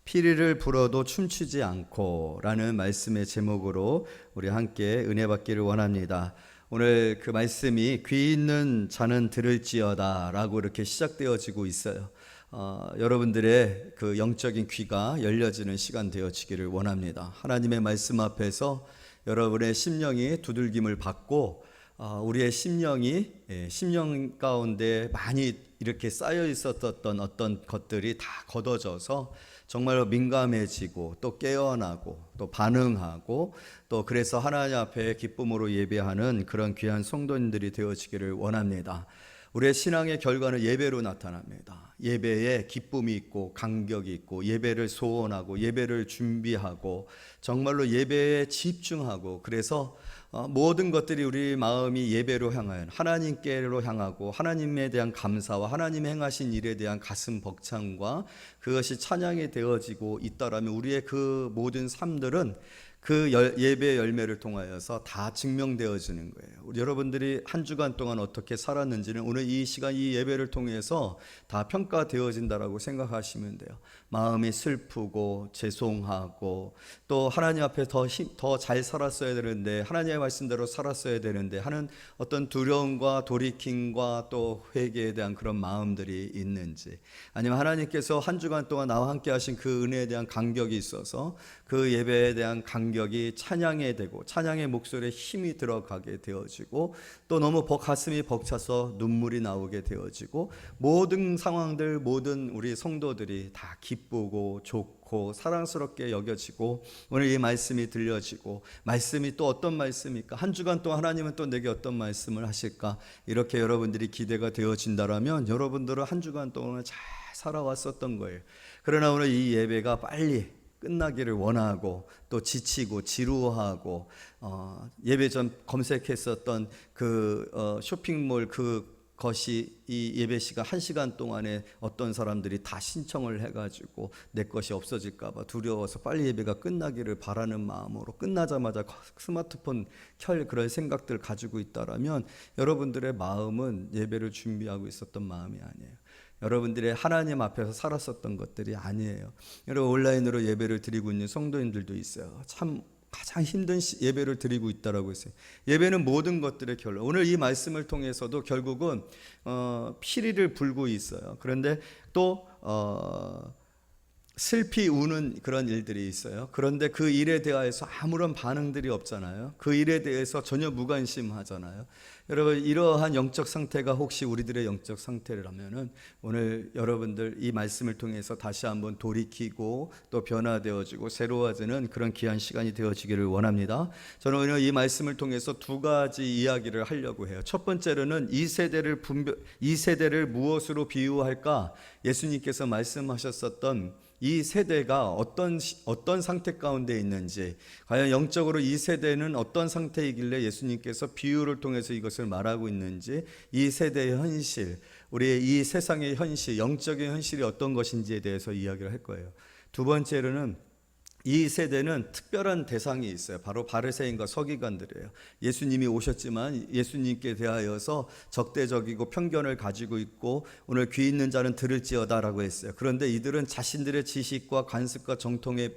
피리를 불어도 춤추지 않고 라는 말씀의 제목으로 우리 함께 은혜 받기를 원합니다. 오늘 그 말씀이 귀 있는 자는 들을지어다 라고 이렇게 시작되어지고 있어요. 여러분들의 그 영적인 귀가 열려지는 시간 되어지기를 원합니다. 하나님의 말씀 앞에서 여러분의 심령이 두들김을 받고 우리의 심령이 심령 가운데 많이 이렇게 쌓여 있었던 어떤 것들이 다 걷어져서 정말로 민감해지고 또 깨어나고 또 반응하고 또 그래서 하나님 앞에 기쁨으로 예배하는 그런 귀한 성도님들이 되어지기를 원합니다. 우리의 신앙의 결과는 예배로 나타납니다. 예배에 기쁨이 있고 감격이 있고 예배를 소원하고 예배를 준비하고 정말로 예배에 집중하고 그래서 모든 것들이 우리 마음이 예배로 향하여 하나님께로 향하고 하나님에 대한 감사와 하나님 행하신 일에 대한 가슴 벅참과 그것이 찬양이 되어지고 있다라면 우리의 그 모든 삶들은 그 예배의 열매를 통하여서 다 증명되어지는 거예요. 우리 여러분들이 한 주간 동안 어떻게 살았는지는 오늘 이 시간 이 예배를 통해서 다 평가되어진다라고 생각하시면 돼요. 마음이 슬프고 죄송하고 또 하나님 앞에 더 잘 살았어야 되는데 하나님의 말씀대로 살았어야 되는데 하는 어떤 두려움과 돌이킴과 또 회개에 대한 그런 마음들이 있는지, 아니면 하나님께서 한 주간 동안 나와 함께 하신 그 은혜에 대한 감격이 있어서 그 예배에 대한 감격이 찬양에 되고 찬양의 목소리에 힘이 들어가게 되어지고 또 너무 가슴이 벅차서 눈물이 나오게 되어지고 모든 상황들 모든 우리 성도들이 다 기쁘고 좋고 사랑스럽게 여겨지고 오늘 이 말씀이 들려지고 말씀이 또 어떤 말씀입니까? 한 주간 동안 하나님은 또 내게 어떤 말씀을 하실까? 이렇게 여러분들이 기대가 되어진다라면 여러분들은 한 주간 동안 잘 살아왔었던 거예요. 그러나 오늘 이 예배가 빨리 끝나기를 원하고 또 지치고 지루하고 예배 전 검색했었던 그 쇼핑몰 그것이 이 예배 시간 1시간 동안에 어떤 사람들이 다 신청을 해가지고 내 것이 없어질까 봐 두려워서 빨리 예배가 끝나기를 바라는 마음으로 끝나자마자 스마트폰 켤 그런 생각들 가지고 있다라면 여러분들의 마음은 예배를 준비하고 있었던 마음이 아니에요. 여러분들의 하나님 앞에서 살았었던 것들이 아니에요. 여러분 온라인으로 예배를 드리고 있는 성도님들도 있어요. 참 가장 힘든 예배를 드리고 있다라고 했어요. 예배는 모든 것들의 결론. 오늘 이 말씀을 통해서도 결국은 피리를 불고 있어요. 그런데 또 슬피 우는 그런 일들이 있어요. 그런데 그 일에 대해서 아무런 반응들이 없잖아요. 그 일에 대해서 전혀 무관심하잖아요. 여러분 이러한 영적 상태가 혹시 우리들의 영적 상태라면은 오늘 여러분들 이 말씀을 통해서 다시 한번 돌이키고 또 변화되어지고 새로워지는 그런 귀한 시간이 되어지기를 원합니다. 저는 오늘 이 말씀을 통해서 두 가지 이야기를 하려고 해요. 첫 번째로는 이 세대를 무엇으로 비유할까? 예수님께서 말씀하셨었던 이 세대가 어떤 상태 가운데 있는지, 과연 영적으로 이 세대는 어떤 상태이길래 예수님께서 비유를 통해서 이것을 말하고 있는지, 이 세대의 현실, 우리의 이 세상의 현실, 영적인 현실이 어떤 것인지에 대해서 이야기를 할 거예요. 두 번째로는 이 세대는 특별한 대상이 있어요. 바로 바리새인과 서기관들이에요. 예수님이 오셨지만 예수님께 대하여서 적대적이고 편견을 가지고 있고 오늘 귀 있는 자는 들을지어다라고 했어요. 그런데 이들은 자신들의 지식과 관습과 정통에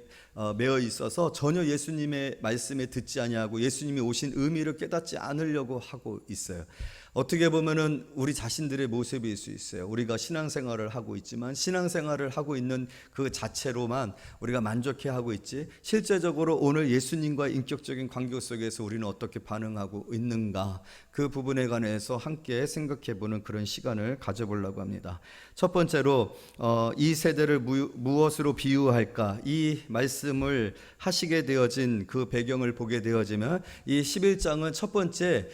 매어 있어서 전혀 예수님의 말씀에 듣지 아니하고 예수님이 오신 의미를 깨닫지 않으려고 하고 있어요. 어떻게 보면은 우리 자신들의 모습일 수 있어요. 우리가 신앙생활을 하고 있지만 신앙생활을 하고 있는 그 자체로만 우리가 만족해하고 있지, 실제적으로 오늘 예수님과 인격적인 관계 속에서 우리는 어떻게 반응하고 있는가, 그 부분에 관해서 함께 생각해보는 그런 시간을 가져보려고 합니다. 첫 번째로 이 세대를 무엇으로 비유할까, 이 말씀을 하시게 되어진 그 배경을 보게 되어지면 이 11장은 첫 번째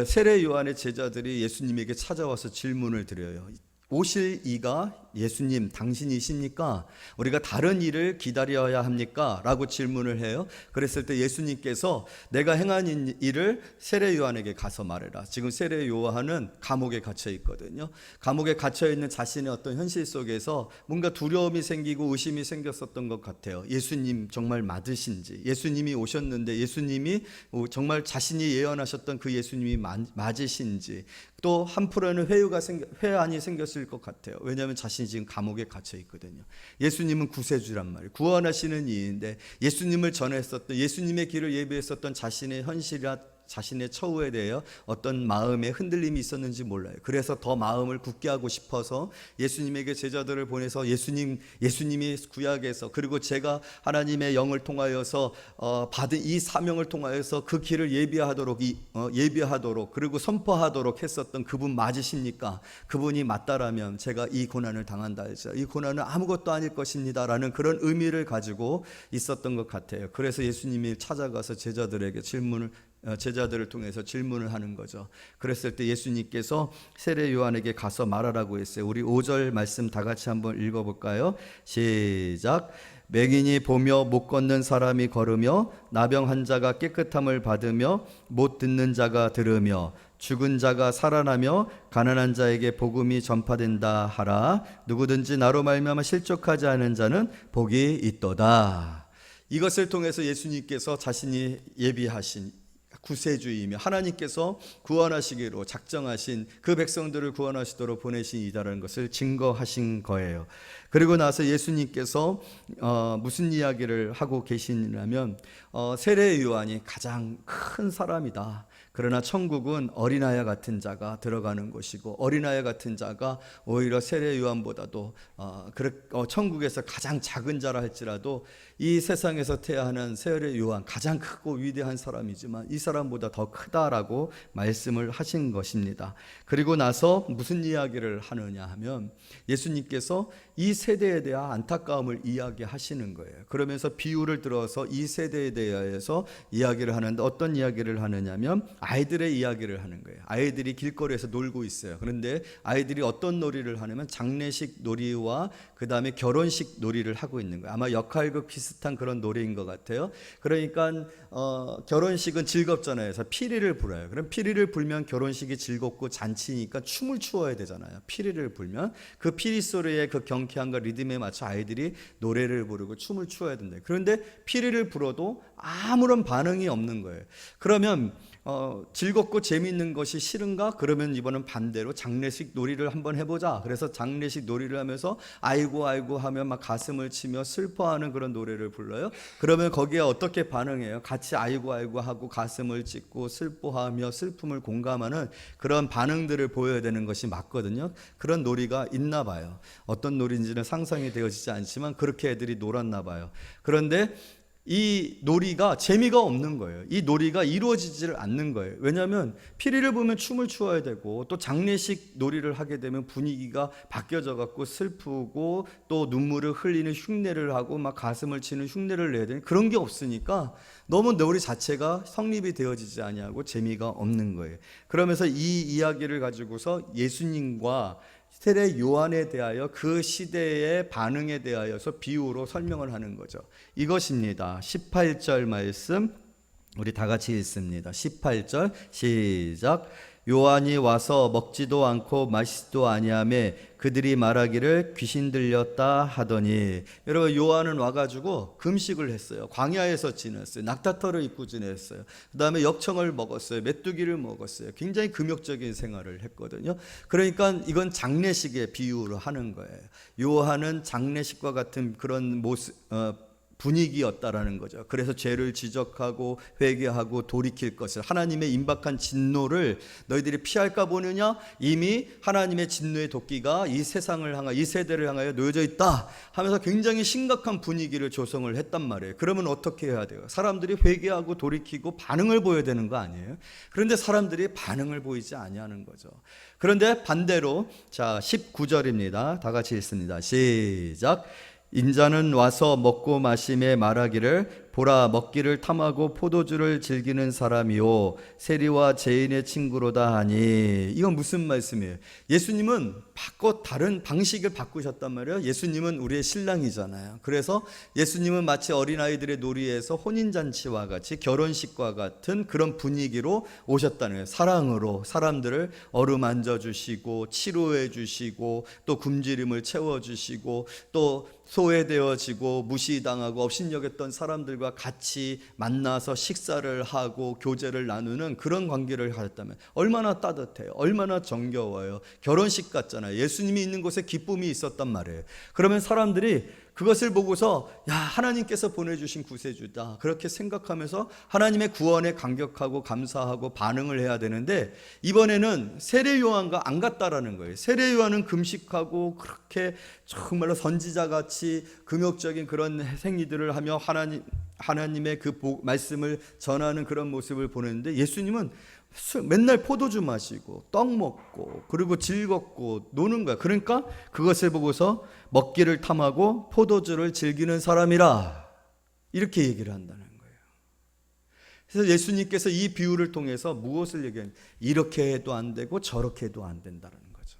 세례 요한의 제자들이 예수님에게 찾아와서 질문을 드려요. 오실 이가 예수님 당신이십니까? 우리가 다른 일을 기다려야 합니까? 라고 질문을 해요. 그랬을 때 예수님께서 내가 행한 일을 세례 요한에게 가서 말해라. 지금 세례 요한은 감옥에 갇혀 있거든요. 감옥에 갇혀 있는 자신의 어떤 현실 속에서 뭔가 두려움이 생기고 의심이 생겼었던 것 같아요. 예수님 정말 맞으신지, 예수님이 오셨는데 예수님이 정말 자신이 예언하셨던 그 예수님이 맞으신지, 또 한풀에는 회한이 생겼을 것 같아요. 왜냐하면 자신 자신이 지금 감옥에 갇혀 있거든요. 예수님은 구세주란 말이에요. 구원하시는 이인데 예수님을 전했었던, 예수님의 길을 예비했었던 자신의 현실이나 자신의 처우에 대해 어떤 마음의 흔들림이 있었는지 몰라요. 그래서 더 마음을 굳게 하고 싶어서 예수님에게 제자들을 보내서 예수님이 구약에서, 그리고 제가 하나님의 영을 통하여서 받은 이 사명을 통하여서 그 길을 예비하도록 그리고 선포하도록 했었던 그분 맞으십니까? 그분이 맞다라면 제가 이 고난을 당한다 할지라 이 고난은 아무것도 아닐 것입니다 라는 그런 의미를 가지고 있었던 것 같아요. 그래서 예수님이 찾아가서 제자들을 통해서 질문을 하는 거죠. 그랬을 때 예수님께서 세례 요한에게 가서 말하라고 했어요. 우리 5절 말씀 다 같이 한번 읽어볼까요? 시작. 맹인이 보며 못 걷는 사람이 걸으며 나병 환자가 깨끗함을 받으며 못 듣는 자가 들으며 죽은 자가 살아나며 가난한 자에게 복음이 전파된다 하라. 누구든지 나로 말미암아 실족하지 않은 자는 복이 있도다. 이것을 통해서 예수님께서 자신이 예비하신 구세주이며 하나님께서 구원하시기로 작정하신 그 백성들을 구원하시도록 보내신 이다라는 것을 증거하신 거예요. 그리고 나서 예수님께서 무슨 이야기를 하고 계시냐면 세례 요한이 가장 큰 사람이다. 그러나 천국은 어린아이 같은 자가 들어가는 곳이고 어린아이 같은 자가 오히려 세례 요한보다도 천국에서 가장 작은 자라 할지라도 이 세상에서 태어난 세례 요한 가장 크고 위대한 사람이지만 이 사람보다 더 크다라고 말씀을 하신 것입니다. 그리고 나서 무슨 이야기를 하느냐 하면 예수님께서 이 세대에 대한 안타까움을 이야기하시는 거예요. 그러면서 비유를 들어서 이 세대에 대해서 이야기를 하는데 어떤 이야기를 하느냐면 아이들의 이야기를 하는 거예요. 아이들이 길거리에서 놀고 있어요. 그런데 아이들이 어떤 놀이를 하냐면 장례식 놀이와 그 다음에 결혼식 놀이를 하고 있는 거예요. 아마 역할극 비슷한 그런 놀이인 것 같아요. 그러니까 결혼식은 즐겁잖아요. 그래서 피리를 불어요. 그럼 피리를 불면 결혼식이 즐겁고 잔치니까 춤을 추어야 되잖아요. 피리를 불면 그 피리 소리의 그 경쾌함과 리듬에 맞춰 아이들이 노래를 부르고 춤을 추어야 된다. 그런데 피리를 불어도 아무런 반응이 없는 거예요. 그러면 즐겁고 재미있는 것이 싫은가? 그러면 이번은 반대로 장례식 놀이를 한번 해보자. 그래서 장례식 놀이를 하면서 아이고 아이고 하면 막 가슴을 치며 슬퍼하는 그런 노래를 불러요. 그러면 거기에 어떻게 반응해요? 같이 아이고 아이고 하고 가슴을 찢고 슬퍼하며 슬픔을 공감하는 그런 반응들을 보여야 되는 것이 맞거든요. 그런 놀이가 있나 봐요. 어떤 놀이인지는 상상이 되어지지 않지만 그렇게 애들이 놀았나 봐요. 그런데 이 놀이가 재미가 없는 거예요. 이 놀이가 이루어지지를 않는 거예요. 왜냐하면 피리를 보면 춤을 추어야 되고 또 장례식 놀이를 하게 되면 분위기가 바뀌어져 갖고 슬프고 또 눈물을 흘리는 흉내를 하고 막 가슴을 치는 흉내를 내야 되는 그런 게 없으니까 너무 놀이 자체가 성립이 되어지지 아니하고 재미가 없는 거예요. 그러면서 이 이야기를 가지고서 예수님과 세례 요한에 대하여 그 시대의 반응에 대하여서 비유로 설명을 하는 거죠. 이것입니다. 18절 말씀 우리 다 같이 읽습니다. 18절 시작. 요한이 와서 먹지도 않고 마시지도 아니하며 그들이 말하기를 귀신 들렸다 하더니, 여러분 요한은 와가지고 금식을 했어요. 광야에서 지냈어요. 낙타털을 입고 지냈어요. 그 다음에 역청을 먹었어요. 메뚜기를 먹었어요. 굉장히 금욕적인 생활을 했거든요. 그러니까 이건 장례식의 비유로 하는 거예요. 요한은 장례식과 같은 그런 모습 분위기였다라는 거죠. 그래서 죄를 지적하고 회개하고 돌이킬 것을, 하나님의 임박한 진노를 너희들이 피할까 보느냐? 이미 하나님의 진노의 도끼가 이 세상을 향하여, 이 세대를 향하여 놓여져 있다 하면서 굉장히 심각한 분위기를 조성을 했단 말이에요. 그러면 어떻게 해야 돼요? 사람들이 회개하고 돌이키고 반응을 보여야 되는 거 아니에요? 그런데 사람들이 반응을 보이지 아니하는 거죠. 그런데 반대로 자 19절입니다. 다 같이 읽습니다. 시작. 인자는 와서 먹고 마심에 말하기를 보라 먹기를 탐하고 포도주를 즐기는 사람이요 세리와 죄인의 친구로다 하니. 이건 무슨 말씀이에요? 예수님은 다른 방식을 바꾸셨단 말이에요. 예수님은 우리의 신랑이잖아요. 그래서 예수님은 마치 어린아이들의 놀이에서 혼인잔치와 같이 결혼식과 같은 그런 분위기로 오셨다는 거예요. 사랑으로 사람들을 어루만져 주시고 치료해 주시고 또 굶주림을 채워주시고 또 소외되어지고 무시당하고 업신여겼던 사람들과 같이 만나서 식사를 하고 교제를 나누는 그런 관계를 가졌다면 얼마나 따뜻해요. 얼마나 정겨워요. 결혼식 같잖아요. 있었잖아요. 예수님이 있는 곳에 기쁨이 있었단 말이에요. 그러면 사람들이 그것을 보고서 야, 하나님께서 보내주신 구세주다 그렇게 생각하면서 하나님의 구원에 감격하고 감사하고 반응을 해야 되는데, 이번에는 세례 요한과 안 같다라는 거예요. 세례 요한은 금식하고 그렇게 정말로 선지자같이 금욕적인 그런 행위들을 하며 하나님의 그 말씀을 전하는 그런 모습을 보냈는데, 예수님은 맨날 포도주 마시고 떡 먹고 그리고 즐겁고 노는 거야. 그러니까 그것을 보고서 먹기를 탐하고 포도주를 즐기는 사람이라 이렇게 얘기를 한다는 거예요. 그래서 예수님께서 이 비유를 통해서 무엇을 얘기하냐, 이렇게 해도 안 되고 저렇게 해도 안 된다는 거죠.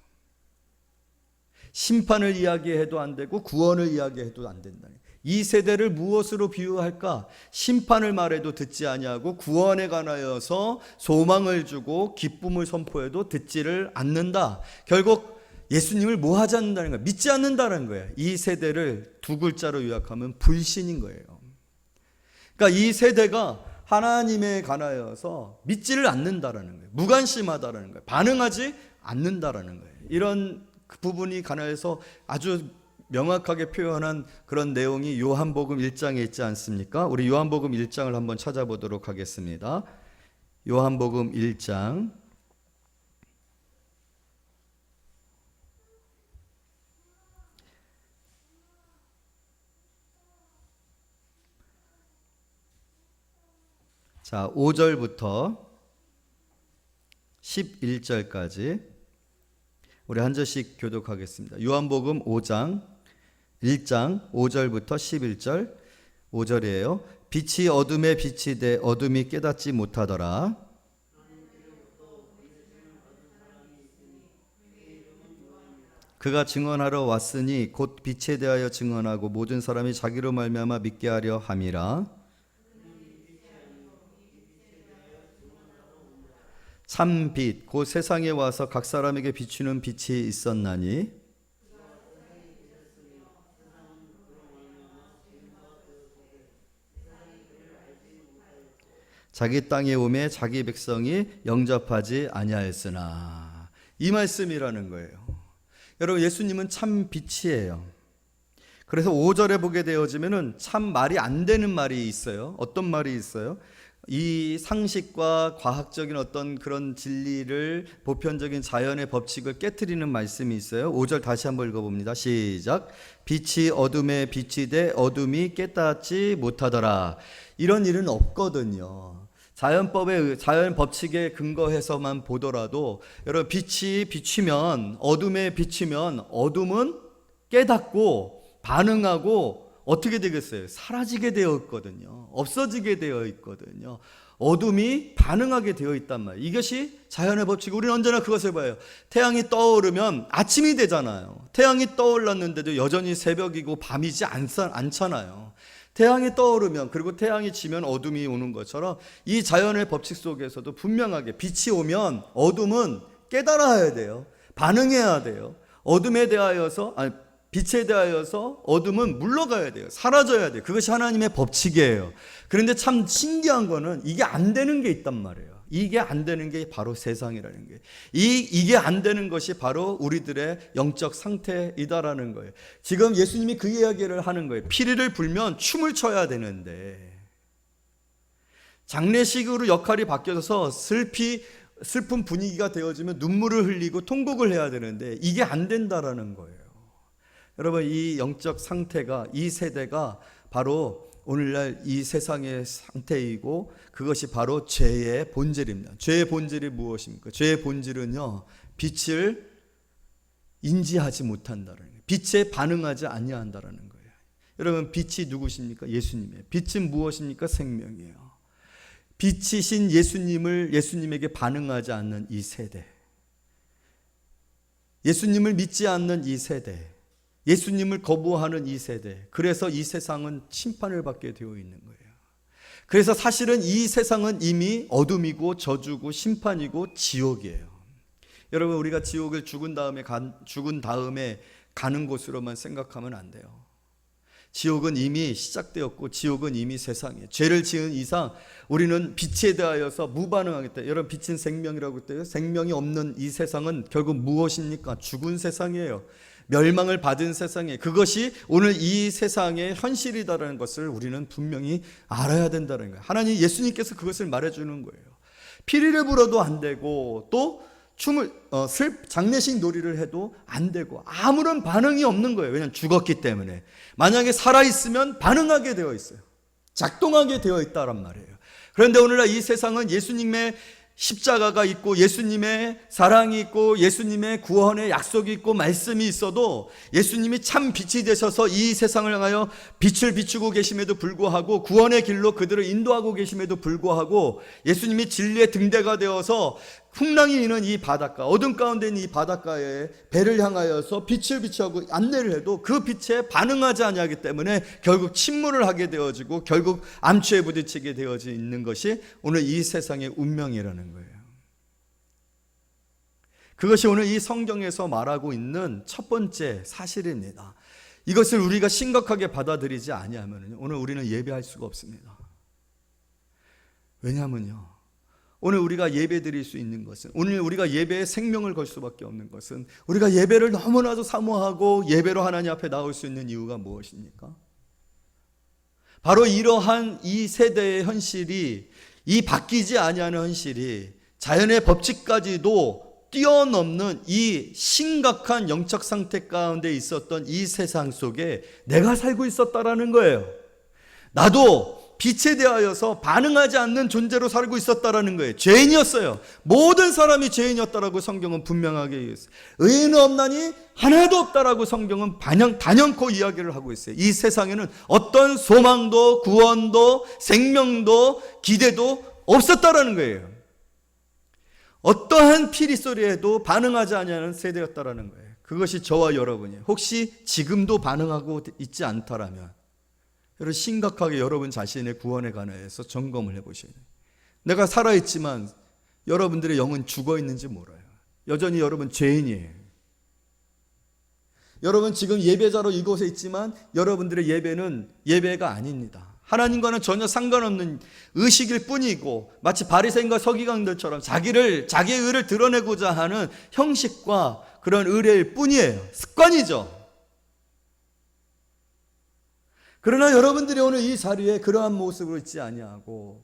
심판을 이야기해도 안 되고 구원을 이야기해도 안 된다는 거예요. 이 세대를 무엇으로 비유할까? 심판을 말해도 듣지 아니하고 구원에 관하여서 소망을 주고 기쁨을 선포해도 듣지를 않는다. 결국 예수님을 뭐 하지 않는다는 거예요? 믿지 않는다는 거예요. 이 세대를 두 글자로 요약하면 불신인 거예요. 그러니까 이 세대가 하나님에 관하여서 믿지를 않는다라는 거예요. 무관심하다라는 거예요. 반응하지 않는다라는 거예요. 이런 그 부분이 관하여서 아주 명확하게 표현한 그런 내용이 요한복음 1장에 있지 않습니까? 우리 요한복음 1장을 한번 찾아보도록 하겠습니다. 요한복음 1장 자, 5절부터 11절까지 우리 한 절씩 교독하겠습니다. 요한복음 5장 1장 5절부터 11절 5절이에요. 빛이 어둠에 빛이 돼 어둠이 깨닫지 못하더라. 그가 증언하러 왔으니 곧 빛에 대하여 증언하고 모든 사람이 자기로 말미암아 믿게 하려 함이라. 참 빛 곧 세상에 와서 각 사람에게 비추는 빛이 있었나니 자기 땅에 오매 자기 백성이 영접하지 아니하였으나, 이 말씀이라는 거예요. 여러분, 예수님은 참 빛이에요. 그래서 5절에 보게 되어지면은 참 말이 안 되는 말이 있어요. 어떤 말이 있어요? 이 상식과 과학적인 어떤 그런 진리를, 보편적인 자연의 법칙을 깨트리는 말씀이 있어요. 5절 다시 한번 읽어봅니다. 시작. 빛이 어둠에 빛이 돼 어둠이 깨닫지 못하더라. 이런 일은 없거든요. 자연법의 자연 법칙에 근거해서만 보더라도 여러분, 빛이 비치면, 어둠에 비치면 어둠은 깨닫고 반응하고 어떻게 되겠어요? 사라지게 되어 있거든요. 없어지게 되어 있거든요. 어둠이 반응하게 되어 있단 말이에요. 이것이 자연의 법칙. 우리는 언제나 그것을 봐요. 태양이 떠오르면 아침이 되잖아요. 태양이 떠올랐는데도 여전히 새벽이고 밤이지 않잖아요. 태양이 떠오르면, 그리고 태양이 지면 어둠이 오는 것처럼 이 자연의 법칙 속에서도 분명하게 빛이 오면 어둠은 깨달아야 돼요. 반응해야 돼요. 어둠에 대하여서, 빛에 대하여서 어둠은 물러가야 돼요. 사라져야 돼요. 그것이 하나님의 법칙이에요. 그런데 참 신기한 거는 이게 안 되는 게 있단 말이에요. 이게 안 되는 게 바로 세상이라는 거예요. 이게 안 되는 것이 바로 우리들의 영적 상태이다라는 거예요. 지금 예수님이 그 이야기를 하는 거예요. 피리를 불면 춤을 춰야 되는데, 장례식으로 역할이 바뀌어서 슬픈 분위기가 되어지면 눈물을 흘리고 통곡을 해야 되는데 이게 안 된다라는 거예요. 여러분, 이 영적 상태가, 이 세대가 바로 오늘날 이 세상의 상태이고, 그것이 바로 죄의 본질입니다. 죄의 본질이 무엇입니까? 죄의 본질은요, 빛을 인지하지 못한다는 거예요. 빛에 반응하지 아니한다는 거예요. 여러분, 빛이 누구십니까? 예수님이에요. 빛은 무엇입니까? 생명이에요. 빛이신 예수님에게 반응하지 않는 이 세대, 예수님을 믿지 않는 이 세대, 예수님을 거부하는 이 세대, 그래서 이 세상은 심판을 받게 되어 있는 거예요. 그래서 사실은 이 세상은 이미 어둠이고 저주고 심판이고 지옥이에요. 여러분, 우리가 지옥을 죽은 다음에 가는 곳으로만 생각하면 안 돼요. 지옥은 이미 시작되었고 지옥은 이미 세상이에요. 죄를 지은 이상 우리는 빛에 대하여서 무반응하겠다. 여러분, 빛은 생명이라고 했대요. 생명이 없는 이 세상은 결국 무엇입니까? 죽은 세상이에요. 멸망을 받은 세상이에요. 그것이 오늘 이 세상의 현실이다라는 것을 우리는 분명히 알아야 된다는 거예요. 하나님, 예수님께서 그것을 말해주는 거예요. 피리를 불어도 안 되고 또 장례식 놀이를 해도 안 되고 아무런 반응이 없는 거예요. 왜냐하면 죽었기 때문에. 만약에 살아있으면 반응하게 되어 있어요. 작동하게 되어 있다란 말이에요. 그런데 오늘날 이 세상은 예수님의 십자가가 있고 예수님의 사랑이 있고 예수님의 구원의 약속이 있고 말씀이 있어도 예수님이 참 빛이 되셔서 이 세상을 향하여 빛을 비추고 계심에도 불구하고 구원의 길로 그들을 인도하고 계심에도 불구하고 예수님이 진리의 등대가 되어서 풍랑이 있는 이 바닷가, 어둠 가운데 있는 이 바닷가에 배를 향하여서 빛을 비추고 안내를 해도 그 빛에 반응하지 아니하기 때문에 결국 침몰을 하게 되어지고 결국 암초에 부딪히게 되어져 있는 것이 오늘 이 세상의 운명이라는 거예요. 그것이 오늘 이 성경에서 말하고 있는 첫 번째 사실입니다. 이것을 우리가 심각하게 받아들이지 아니하면 오늘 우리는 예배할 수가 없습니다. 왜냐하면요, 오늘 우리가 예배 드릴 수 있는 것은, 오늘 우리가 예배에 생명을 걸 수밖에 없는 것은, 우리가 예배를 너무나도 사모하고 예배로 하나님 앞에 나올 수 있는 이유가 무엇입니까? 바로 이러한 이 세대의 현실이, 이 바뀌지 아니하는 현실이 자연의 법칙까지도 뛰어넘는 이 심각한 영적 상태 가운데 있었던 이 세상 속에 내가 살고 있었다라는 거예요. 나도 빛에 대하여서 반응하지 않는 존재로 살고 있었다라는 거예요. 죄인이었어요. 모든 사람이 죄인이었다라고 성경은 분명하게 얘기했어요. 의인은 없나니 하나도 없다라고 성경은 단연코 이야기를 하고 있어요. 이 세상에는 어떤 소망도 구원도 생명도 기대도 없었다라는 거예요. 어떠한 피리 소리에도 반응하지 아니하는 세대였다라는 거예요. 그것이 저와 여러분이에요. 혹시 지금도 반응하고 있지 않다라면 여러분, 심각하게 여러분 자신의 구원에 관해서 점검을 해보셔야 돼요. 내가 살아있지만 여러분들의 영은 죽어있는지 몰라요. 여전히 여러분 죄인이에요. 여러분 지금 예배자로 이곳에 있지만 여러분들의 예배는 예배가 아닙니다. 하나님과는 전혀 상관없는 의식일 뿐이고, 마치 바리새인과 서기관들처럼 자기의 의를 드러내고자 하는 형식과 그런 의례일 뿐이에요. 습관이죠. 그러나 여러분들이 오늘 이 자리에 그러한 모습으로 있지 아니하고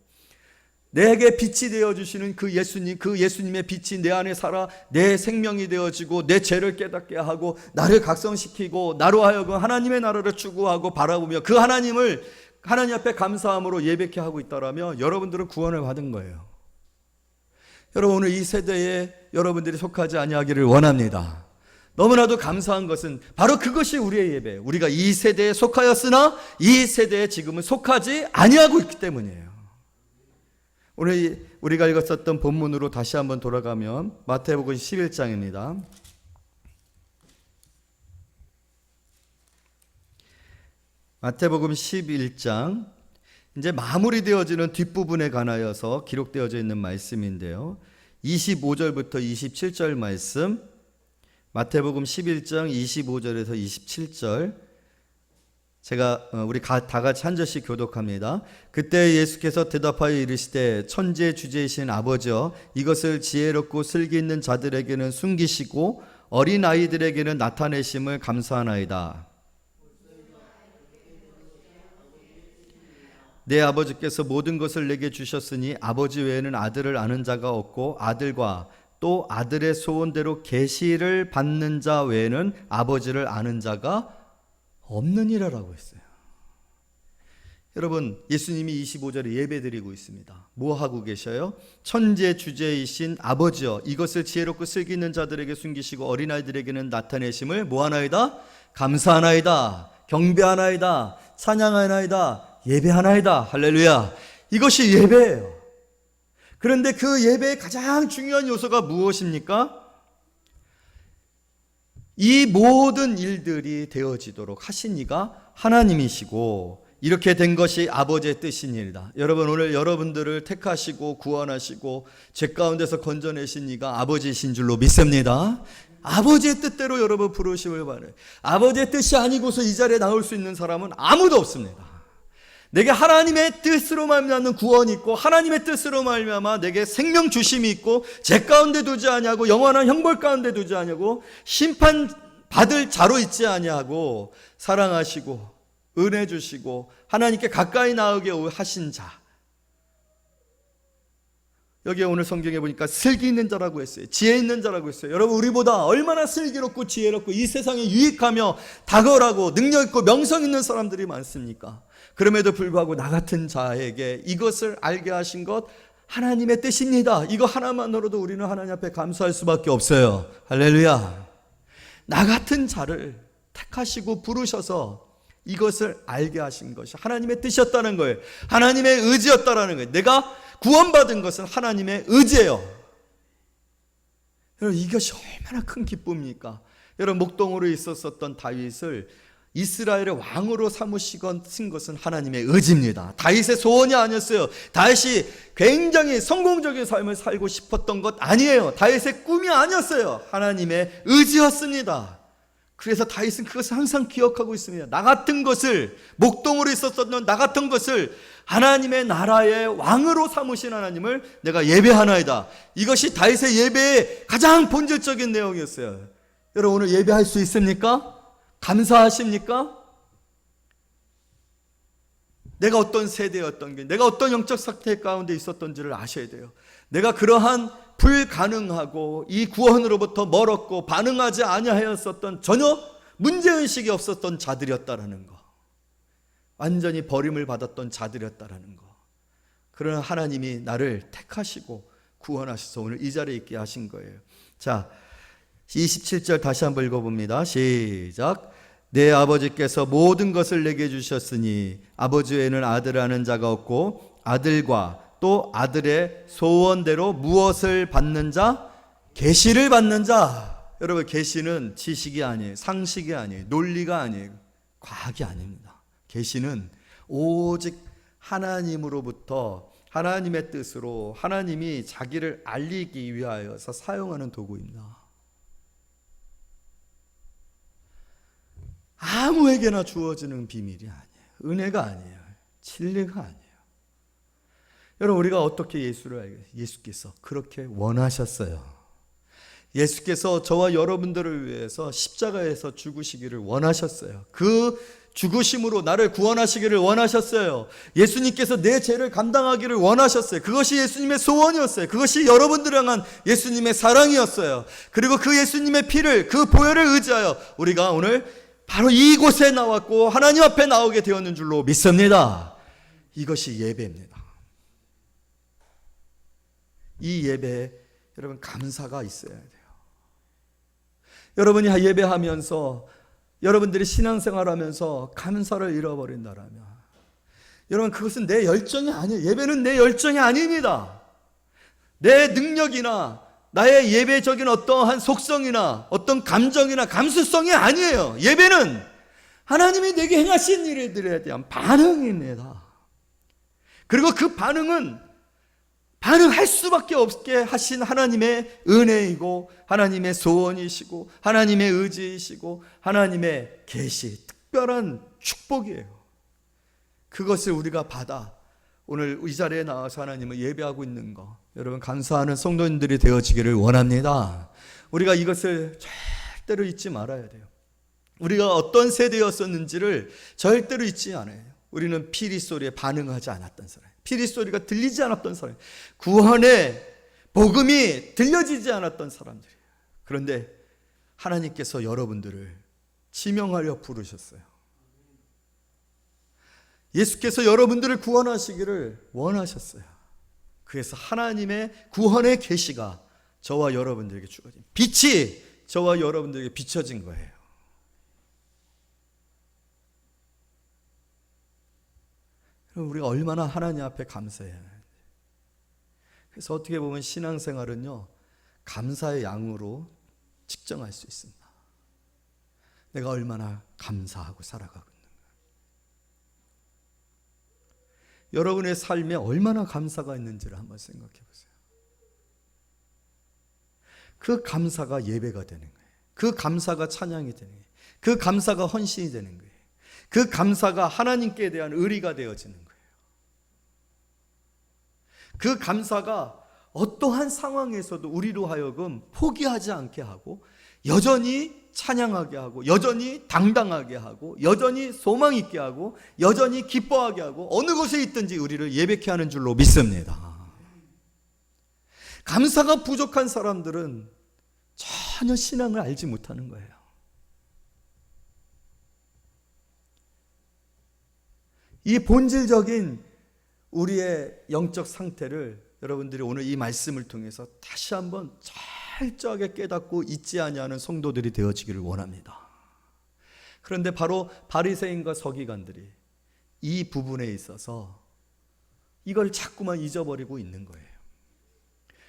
내게 빛이 되어주시는 그 예수님, 그 예수님의 빛이 내 안에 살아 내 생명이 되어지고 내 죄를 깨닫게 하고 나를 각성시키고 나로 하여금 하나님의 나라를 추구하고 바라보며 그 하나님을 하나님 앞에 감사함으로 예배케 하고 있다라면 여러분들은 구원을 받은 거예요. 여러분, 오늘 이 세대에 여러분들이 속하지 아니하기를 원합니다. 너무나도 감사한 것은 바로 그것이 우리의 예배예요. 우리가 이 세대에 속하였으나 이 세대에 지금은 속하지 아니하고 있기 때문이에요. 오늘 우리가 읽었었던 본문으로 다시 한번 돌아가면 마태복음 11장입니다. 마태복음 11장, 이제 마무리되어지는 뒷부분에 관하여서 기록되어져 있는 말씀인데요. 25절부터 27절 말씀, 마태복음 11장 25절에서 27절, 제가 우리 다 같이 한 절씩 교독합니다. 그때 예수께서 대답하여 이르시되 천지의 주제이신 아버지여, 이것을 지혜롭고 슬기 있는 자들에게는 숨기시고 어린 아이들에게는 나타내심을 감사하나이다. 내 아버지께서 모든 것을 내게 주셨으니 아버지 외에는 아들을 아는 자가 없고 아들과 또 아들의 소원대로 계시를 받는 자 외에는 아버지를 아는 자가 없느니라라고 했어요. 여러분, 예수님이 25절에 예배드리고 있습니다. 뭐 하고 계셔요? 천재 주제이신 아버지여, 이것을 지혜롭고 슬기 있는 자들에게 숨기시고 어린아이들에게는 나타내심을 뭐하나이다? 감사하나이다, 경배하나이다, 찬양하나이다, 예배하나이다. 할렐루야. 이것이 예배예요. 그런데 그 예배의 가장 중요한 요소가 무엇입니까? 이 모든 일들이 되어지도록 하신 이가 하나님이시고 이렇게 된 것이 아버지의 뜻이니이다. 여러분, 오늘 여러분들을 택하시고 구원하시고 죄 가운데서 건져내신 이가 아버지이신 줄로 믿습니다. 아버지의 뜻대로 여러분 부르심을 받아요. 아버지의 뜻이 아니고서 이 자리에 나올 수 있는 사람은 아무도 없습니다. 내게 하나님의 뜻으로 말미암는 구원이 있고 하나님의 뜻으로 말미암아 내게 생명 주심이 있고 죄 가운데 두지 아니하고 영원한 형벌 가운데 두지 아니하고 심판 받을 자로 있지 아니하고 사랑하시고 은혜 주시고 하나님께 가까이 나오게 하신 자. 여기에 오늘 성경에 보니까 슬기 있는 자라고 했어요. 지혜 있는 자라고 했어요. 여러분, 우리보다 얼마나 슬기롭고 지혜롭고 이 세상에 유익하며 탁월하고 능력 있고 명성 있는 사람들이 많습니까? 그럼에도 불구하고 나 같은 자에게 이것을 알게 하신 것 하나님의 뜻입니다. 이거 하나만으로도 우리는 하나님 앞에 감사할 수밖에 없어요. 할렐루야. 나 같은 자를 택하시고 부르셔서 이것을 알게 하신 것이 하나님의 뜻이었다는 거예요. 하나님의 의지였다는 거예요. 내가 구원받은 것은 하나님의 의지예요. 여러분, 이것이 얼마나 큰 기쁨입니까? 여러분, 목동으로 있었던 다윗을 이스라엘의 왕으로 삼으신 것은 하나님의 의지입니다. 다윗의 소원이 아니었어요. 다윗이 굉장히 성공적인 삶을 살고 싶었던 것 아니에요. 다윗의 꿈이 아니었어요. 하나님의 의지였습니다. 그래서 다윗은 그것을 항상 기억하고 있습니다. 나 같은 것을, 목동으로 있었던 나 같은 것을 하나님의 나라의 왕으로 삼으신 하나님을 내가 예배하나이다. 이것이 다윗의 예배의 가장 본질적인 내용이었어요. 여러분, 오늘 예배할 수 있습니까? 감사하십니까? 내가 어떤 세대였던 게, 내가 어떤 영적 상태 가운데 있었던지를 아셔야 돼요. 내가 그러한 불가능하고 이 구원으로부터 멀었고 반응하지 아니하였었던, 전혀 문제의식이 없었던 자들이었다라는 거, 완전히 버림을 받았던 자들이었다라는 거. 그러나 하나님이 나를 택하시고 구원하셔서 오늘 이 자리에 있게 하신 거예요. 자, 27절 다시 한번 읽어봅니다. 시작. 내 아버지께서 모든 것을 내게 주셨으니 아버지 외에는 아들하는 자가 없고 아들과 또 아들의 소원대로 무엇을 받는 자? 계시를 받는 자. 여러분, 계시는 지식이 아니에요. 상식이 아니에요. 논리가 아니에요. 과학이 아닙니다. 계시는 오직 하나님으로부터 하나님의 뜻으로 하나님이 자기를 알리기 위하여서 사용하는 도구입니다. 아무에게나 주어지는 비밀이 아니에요. 은혜가 아니에요. 진리가 아니에요. 여러분, 우리가 어떻게 예수를 알겠어요? 예수께서 그렇게 원하셨어요. 예수께서 저와 여러분들을 위해서 십자가에서 죽으시기를 원하셨어요. 그 죽으심으로 나를 구원하시기를 원하셨어요. 예수님께서 내 죄를 감당하기를 원하셨어요. 그것이 예수님의 소원이었어요. 그것이 여러분들을 향한 예수님의 사랑이었어요. 그리고 그 예수님의 피를, 그 보혈을 의지하여 우리가 오늘 바로 이곳에 나왔고 하나님 앞에 나오게 되었는 줄로 믿습니다. 이것이 예배입니다. 이 예배에 여러분 감사가 있어야 돼요. 여러분이 예배하면서, 여러분들이 신앙생활하면서 감사를 잃어버린다라면, 여러분, 그것은 내 열정이 아니에요. 예배는 내 열정이 아닙니다. 내 능력이나 나의 예배적인 어떠한 속성이나 어떤 감정이나 감수성이 아니에요. 예배는 하나님이 내게 행하신 일들에 대한 반응입니다. 그리고 그 반응은 반응할 수밖에 없게 하신 하나님의 은혜이고 하나님의 소원이시고 하나님의 의지이시고 하나님의 계시, 특별한 축복이에요. 그것을 우리가 받아 오늘 이 자리에 나와서 하나님을 예배하고 있는 거, 여러분 감사하는 성도님들이 되어지기를 원합니다. 우리가 이것을 절대로 잊지 말아야 돼요. 우리가 어떤 세대였었는지를 절대로 잊지 않아요. 우리는 피리 소리에 반응하지 않았던 사람, 피리 소리가 들리지 않았던 사람, 구원의 복음이 들려지지 않았던 사람들이에요. 그런데 하나님께서 여러분들을 지명하려 부르셨어요. 예수께서 여러분들을 구원하시기를 원하셨어요. 그래서 하나님의 구원의 계시가 저와 여러분들에게 주어진, 빛이 저와 여러분들에게 비춰진 거예요. 그럼 우리가 얼마나 하나님 앞에 감사해야 해요. 그래서 어떻게 보면 신앙생활은요, 감사의 양으로 측정할 수 있습니다. 내가 얼마나 감사하고 살아가고 있는가. 여러분의 삶에 얼마나 감사가 있는지를 한번 생각해 보세요. 그 감사가 예배가 되는 거예요. 그 감사가 찬양이 되는 거예요. 그 감사가 헌신이 되는 거예요. 그 감사가 하나님께 대한 의리가 되어지는 거예요. 그 감사가 어떠한 상황에서도 우리로 하여금 포기하지 않게 하고 여전히 찬양하게 하고 여전히 당당하게 하고 여전히 소망 있게 하고 여전히 기뻐하게 하고 어느 곳에 있든지 우리를 예배케 하는 줄로 믿습니다. 감사가 부족한 사람들은 전혀 신앙을 알지 못하는 거예요. 이 본질적인 우리의 영적 상태를 여러분들이 오늘 이 말씀을 통해서 다시 한번 철저하게 깨닫고 잊지 아니하는 성도들이 되어지기를 원합니다. 그런데 바로 바리새인과 서기관들이 이 부분에 있어서 이걸 자꾸만 잊어버리고 있는 거예요.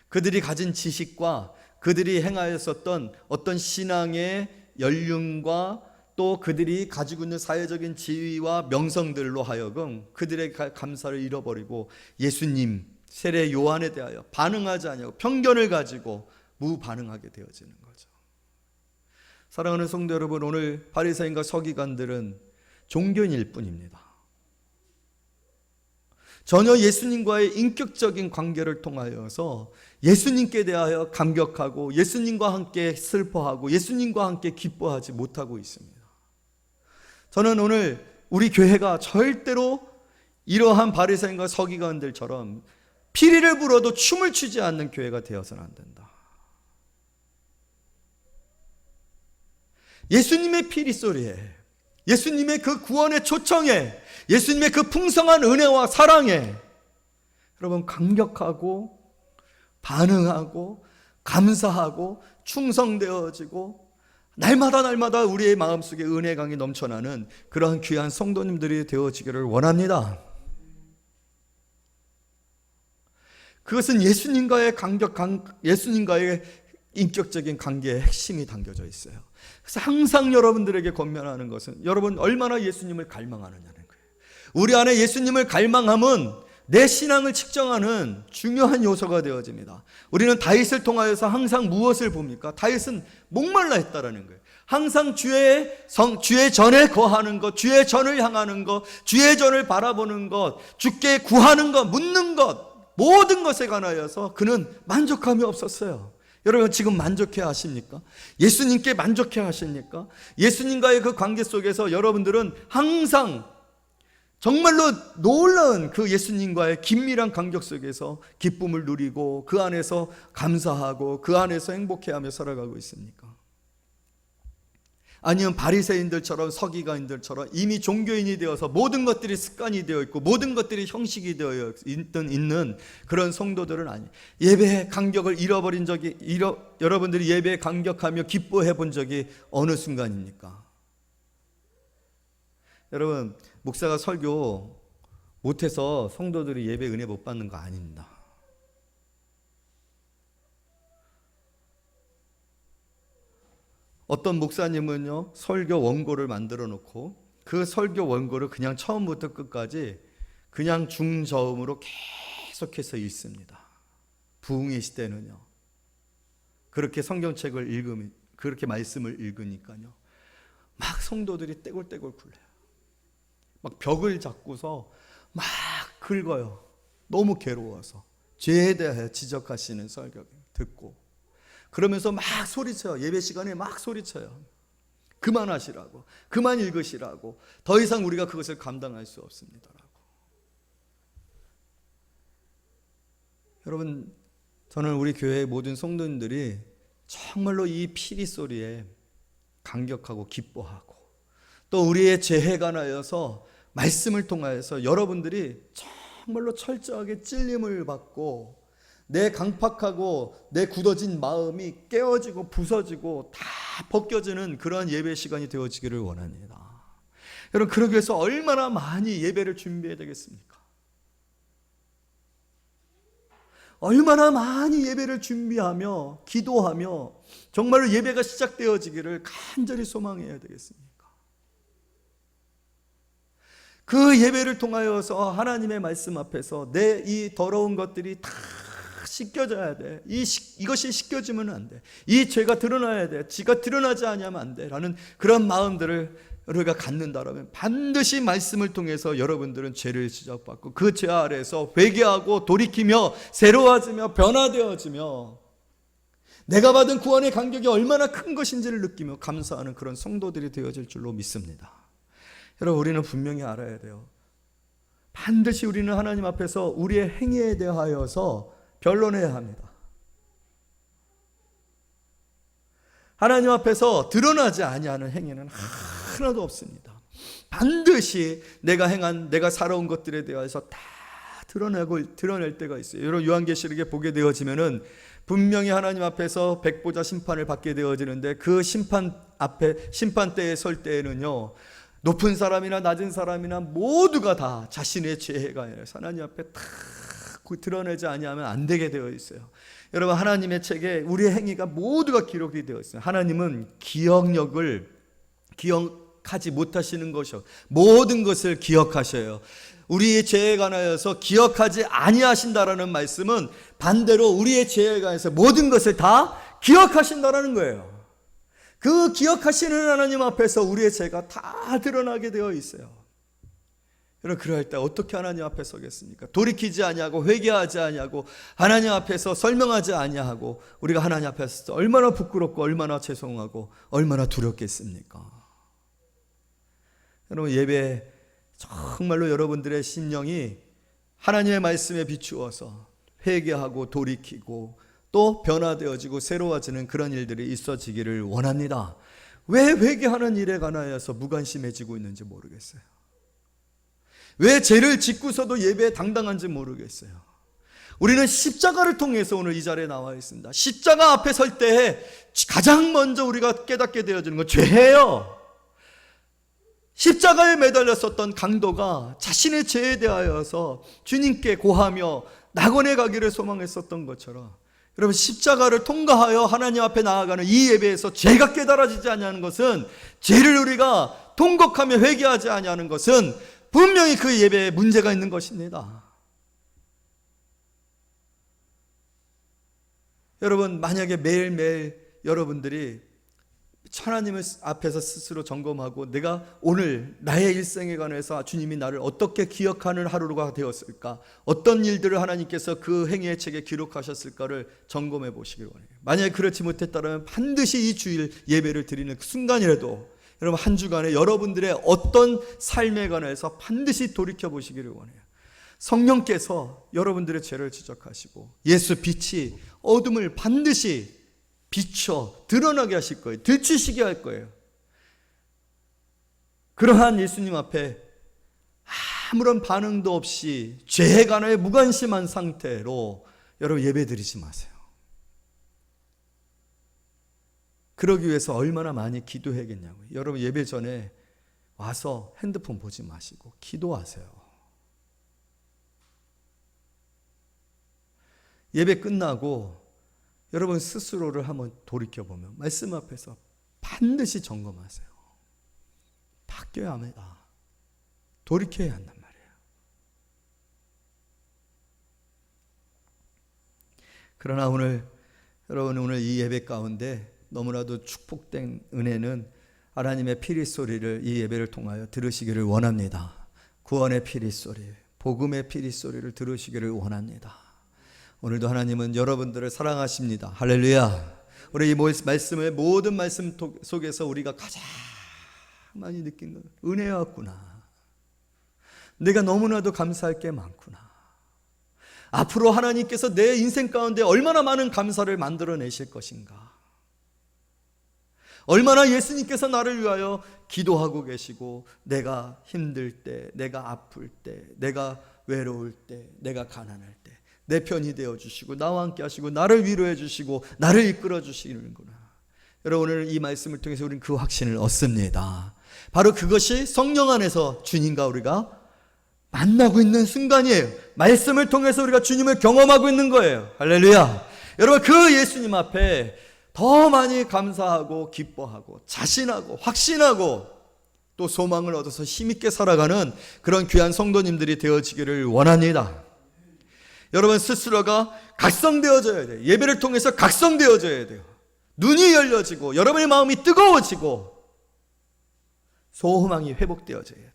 그들이 가진 지식과 그들이 행하였었던 어떤 신앙의 연륜과 또 그들이 가지고 있는 사회적인 지위와 명성들로 하여금 그들의 감사를 잃어버리고 예수님, 세례 요한에 대하여 반응하지 아니하고 편견을 가지고 무반응하게 되어지는 거죠. 사랑하는 성도 여러분, 오늘 바리새인과 서기관들은 종교인일 뿐입니다. 전혀 예수님과의 인격적인 관계를 통하여서 예수님께 대하여 감격하고 예수님과 함께 슬퍼하고 예수님과 함께 기뻐하지 못하고 있습니다. 저는 오늘 우리 교회가 절대로 이러한 바리새인과 서기관들처럼 피리를 불어도 춤을 추지 않는 교회가 되어서는 안 된다. 예수님의 피리 소리에, 예수님의 그 구원의 초청에, 예수님의 그 풍성한 은혜와 사랑에 여러분 감격하고 반응하고 감사하고 충성되어지고 날마다 우리의 마음속에 은혜 강이 넘쳐나는 그러한 귀한 성도님들이 되어지기를 원합니다. 그것은 예수님과의 인격적인 관계의 핵심이 담겨져 있어요. 그래서 항상 여러분들에게 권면하는 것은 여러분 얼마나 예수님을 갈망하느냐는 거예요. 우리 안에 예수님을 갈망함은 내 신앙을 측정하는 중요한 요소가 되어집니다. 우리는 다윗을 통하여서 항상 무엇을 봅니까? 다윗은 목말라 했다라는 거예요. 항상 주의 전에 거하는 것, 주의 전을 향하는 것, 주의 전을 바라보는 것, 주께 구하는 것, 묻는 것, 모든 것에 관하여서 그는 만족함이 없었어요. 여러분 지금 만족해 하십니까? 예수님께 만족해 하십니까? 예수님과의 그 관계 속에서 여러분들은 항상 정말로 놀라운 그 예수님과의 긴밀한 관계 속에서 기쁨을 누리고 그 안에서 감사하고 그 안에서 행복해하며 살아가고 있습니까? 아니면 바리새인들처럼 서기관들처럼 이미 종교인이 되어서 모든 것들이 습관이 되어 있고 모든 것들이 형식이 되어 있는 그런 성도들은 아니에요. 예배의 간격을 잃어버린 적이 여러분들이 예배에 감격하며 기뻐해 본 적이 어느 순간입니까? 여러분 목사가 설교 못해서 성도들이 예배 은혜 못 받는 거 아닙니다. 어떤 목사님은요 설교 원고를 만들어 놓고 그 설교 원고를 그냥 처음부터 끝까지 그냥 중저음으로 계속해서 읽습니다. 부흥의 시대는요 그렇게 성경책을 읽으면 그렇게 말씀을 읽으니까요 막 성도들이 떼굴떼굴 굴려요. 막 벽을 잡고서 막 긁어요. 너무 괴로워서 죄에 대하여 지적하시는 설교 듣고 그러면서 막 소리쳐요. 예배 시간에 막 소리쳐요. 그만하시라고, 그만 읽으시라고, 더 이상 우리가 그것을 감당할 수 없습니다라고. 여러분 저는 우리 교회의 모든 성도님들이 정말로 이 피리 소리에 감격하고 기뻐하고 또 우리의 죄에 관하여서 말씀을 통하여서 여러분들이 정말로 철저하게 찔림을 받고 내 강팍하고 내 굳어진 마음이 깨어지고 부서지고 다 벗겨지는 그러한 예배 시간이 되어지기를 원합니다. 여러분 그러기 위해서 얼마나 많이 예배를 준비해야 되겠습니까? 얼마나 많이 예배를 준비하며 기도하며 정말로 예배가 시작되어지기를 간절히 소망해야 되겠습니까? 그 예배를 통하여서 하나님의 말씀 앞에서 내 이 더러운 것들이 다 씻겨져야 돼. 이것이 씻겨지면 안 돼. 이 죄가 드러나야 돼. 지가 드러나지 아니하면 안 돼. 라는 그런 마음들을 우리가 갖는다라면 반드시 말씀을 통해서 여러분들은 죄를 지적받고 그 죄 아래에서 회개하고 돌이키며 새로워지며 변화되어지며 내가 받은 구원의 간격이 얼마나 큰 것인지를 느끼며 감사하는 그런 성도들이 되어질 줄로 믿습니다. 여러분, 우리는 분명히 알아야 돼요. 반드시 우리는 하나님 앞에서 우리의 행위에 대하여서 변론해야 합니다. 하나님 앞에서 드러나지 아니하는 행위는 하나도 없습니다. 반드시 내가 행한, 내가 살아온 것들에 대해서 다 드러낼 때가 있어요. 여러분, 요한계시록에 보게 되어지면은 분명히 하나님 앞에서 백보자 심판을 받게 되어지는데 그 심판대에 설 때에는요, 높은 사람이나 낮은 사람이나 모두가 다 자신의 죄가 하나님 앞에 다 드러내지 아니하면 안 되게 되어 있어요. 여러분, 하나님의 책에 우리의 행위가 모두가 기록이 되어 있어요. 하나님은 기억하지 못하시는 것이요, 모든 것을 기억하셔요. 우리의 죄에 관하여서 기억하지 아니하신다라는 말씀은 반대로 우리의 죄에 관해서 모든 것을 다 기억하신다라는 거예요. 그 기억하시는 하나님 앞에서 우리의 죄가 다 드러나게 되어 있어요. 여러분, 그럴 때 어떻게 하나님 앞에 서겠습니까? 돌이키지 아니하고 회개하지 아니하고 하나님 앞에서 설명하지 아니하고 우리가 하나님 앞에서 얼마나 부끄럽고 얼마나 죄송하고 얼마나 두렵겠습니까? 여러분, 예배 정말로 여러분들의 심령이 하나님의 말씀에 비추어서 회개하고 돌이키고 또 변화되어지고 새로워지는 그런 일들이 있어지기를 원합니다. 왜 회개하는 일에 관하여서 무관심해지고 있는지 모르겠어요. 왜 죄를 짓고서도 예배에 당당한지 모르겠어요. 우리는 십자가를 통해서 오늘 이 자리에 나와 있습니다. 십자가 앞에 설 때 가장 먼저 우리가 깨닫게 되어지는 건 죄예요. 십자가에 매달렸었던 강도가 자신의 죄에 대하여서 주님께 고하며 낙원에 가기를 소망했었던 것처럼, 여러분, 십자가를 통과하여 하나님 앞에 나아가는 이 예배에서 죄가 깨달아지지 아니하는 것은, 죄를 우리가 통곡하며 회개하지 아니하는 것은 분명히 그 예배에 문제가 있는 것입니다. 여러분, 만약에 매일매일 여러분들이 하나님 앞에서 스스로 점검하고 내가 오늘 나의 일생에 관해서 주님이 나를 어떻게 기억하는 하루가 되었을까, 어떤 일들을 하나님께서 그 행위의 책에 기록하셨을까를 점검해 보시길 원해요. 만약에 그렇지 못했다면 반드시 이 주일 예배를 드리는 그 순간이라도 여러분, 한 주간에 여러분들의 어떤 삶에 관해서 반드시 돌이켜 보시기를 원해요. 성령께서 여러분들의 죄를 지적하시고 예수 빛이 어둠을 반드시 비춰 드러나게 하실 거예요. 들추시게 할 거예요. 그러한 예수님 앞에 아무런 반응도 없이 죄에 관하여 무관심한 상태로 여러분, 예배 드리지 마세요. 그러기 위해서 얼마나 많이 기도해야겠냐고요. 여러분, 예배 전에 와서 핸드폰 보지 마시고 기도하세요. 예배 끝나고 여러분 스스로를 한번 돌이켜보면 말씀 앞에서 반드시 점검하세요. 바뀌어야 합니다. 돌이켜야 한단 말이에요. 그러나 여러분, 오늘 이 예배 가운데 너무나도 축복된 은혜는 하나님의 피리 소리를 이 예배를 통하여 들으시기를 원합니다. 구원의 피리 소리, 복음의 피리 소리를 들으시기를 원합니다. 오늘도 하나님은 여러분들을 사랑하십니다. 할렐루야. 우리 이 말씀의 모든 말씀 속에서 우리가 가장 많이 느낀 건 은혜였구나. 내가 너무나도 감사할 게 많구나. 앞으로 하나님께서 내 인생 가운데 얼마나 많은 감사를 만들어내실 것인가. 얼마나 예수님께서 나를 위하여 기도하고 계시고, 내가 힘들 때, 내가 아플 때, 내가 외로울 때, 내가 가난할 때 내 편이 되어주시고 나와 함께 하시고 나를 위로해 주시고 나를 이끌어 주시는구나. 여러분, 오늘 이 말씀을 통해서 우리는 그 확신을 얻습니다. 바로 그것이 성령 안에서 주님과 우리가 만나고 있는 순간이에요. 말씀을 통해서 우리가 주님을 경험하고 있는 거예요. 할렐루야. 여러분, 그 예수님 앞에 더 많이 감사하고 기뻐하고 자신하고 확신하고 또 소망을 얻어서 힘있게 살아가는 그런 귀한 성도님들이 되어지기를 원합니다. 여러분, 스스로가 각성되어져야 돼요. 예배를 통해서 각성되어져야 돼요. 눈이 열려지고 여러분의 마음이 뜨거워지고 소망이 회복되어져야 돼요.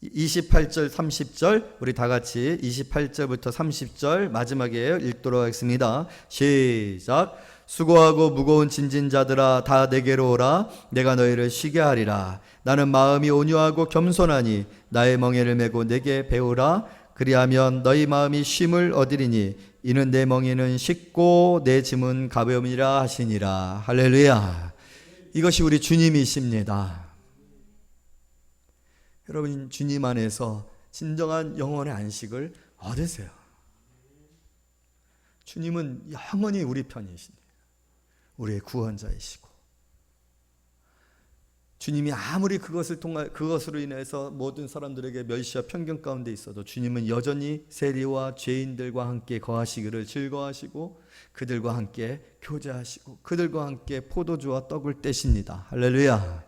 28절 30절 우리 다 같이 28절부터 30절 마지막에 읽도록 하겠습니다. 시작. 수고하고 무거운 짐진 자들아 다 내게로 오라. 내가 너희를 쉬게 하리라. 나는 마음이 온유하고 겸손하니 나의 멍에를 메고 내게 배우라. 그리하면 너희 마음이 쉼을 얻으리니 이는 내 멍에는 쉽고 내 짐은 가벼움이라 하시니라. 할렐루야. 이것이 우리 주님이십니다. 여러분, 주님 안에서 진정한 영혼의 안식을 얻으세요. 주님은 영원히 우리 편이십니다. 우리의 구원자이시고, 주님이 아무리 그것으로 인해서 모든 사람들에게 멸시와 편견 가운데 있어도 주님은 여전히 세리와 죄인들과 함께 거하시기를 즐거워하시고 그들과 함께 교제하시고 그들과 함께 포도주와 떡을 떼십니다. 할렐루야.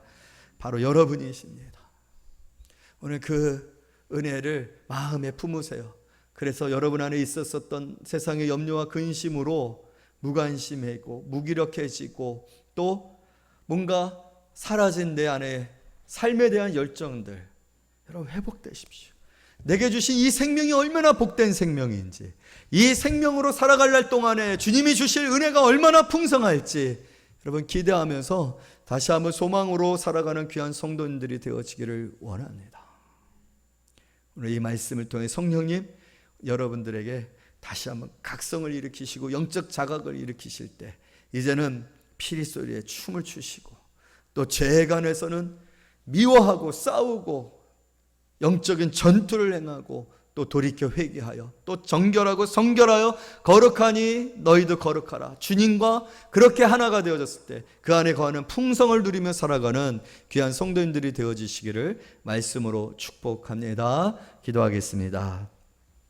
바로 여러분이십니다. 오늘 그 은혜를 마음에 품으세요. 그래서 여러분 안에 있었던 세상의 염려와 근심으로 무관심해지고 무기력해지고 또 뭔가 사라진 내 안에 삶에 대한 열정들 여러분 회복되십시오. 내게 주신 이 생명이 얼마나 복된 생명인지, 이 생명으로 살아갈 날 동안에 주님이 주실 은혜가 얼마나 풍성할지 여러분 기대하면서 다시 한번 소망으로 살아가는 귀한 성도님들이 되어지기를 원합니다. 오늘 이 말씀을 통해 성령님 여러분들에게 다시 한번 각성을 일으키시고 영적 자각을 일으키실 때 이제는 피리 소리에 춤을 추시고 또 죄간에서는 미워하고 싸우고 영적인 전투를 행하고 또 돌이켜 회개하여 또 정결하고 성결하여 거룩하니 너희도 거룩하라. 주님과 그렇게 하나가 되어졌을 때 그 안에 거하는 풍성을 누리며 살아가는 귀한 성도님들이 되어지시기를 말씀으로 축복합니다. 기도하겠습니다.